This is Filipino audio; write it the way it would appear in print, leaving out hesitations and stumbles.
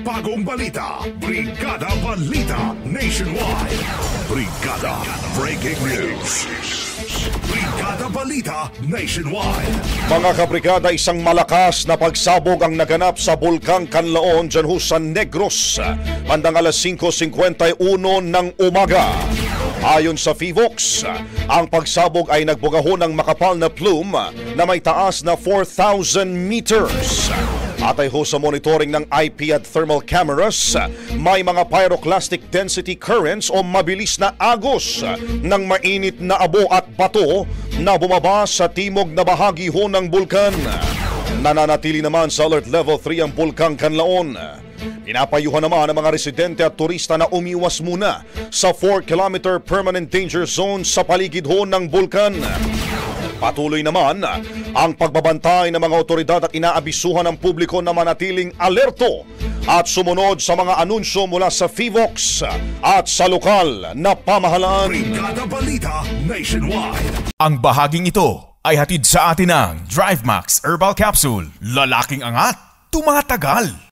bagong balita. Brigada Balita Nationwide. Brigada Breaking News. Brigada Balita Nationwide. Mga kabrigada, isang malakas na pagsabog ang naganap sa Bulkang Kanlaon dyan ho sa Negros bandang alas 5:51 ng umaga. Ayon sa PHIVOLCS, ang pagsabog ay nagbuga ng makapal na plume na may taas na 4,000 meters. Atay ho sa monitoring ng IP at thermal cameras, may mga pyroclastic density currents o mabilis na agos ng mainit na abo at bato na bumaba sa timog na bahagi ho ng bulkan. Nananatili naman sa alert level 3 ang Bulkang Kanlaon. Pinapayuhan naman ang mga residente at turista na umiwas muna sa 4-kilometer permanent danger zone sa paligid ho ng bulkan. Patuloy naman ang pagbabantay ng mga otoridad at inaabisuhan ng publiko na manatiling alerto at sumunod sa mga anunsyo mula sa PHIVOLCS at sa lokal na pamahalaan. Brigada Balita Nationwide. Ang bahaging ito ay hatid sa atin ng DriveMax Herbal Capsule. Lalaking angat, tumatagal.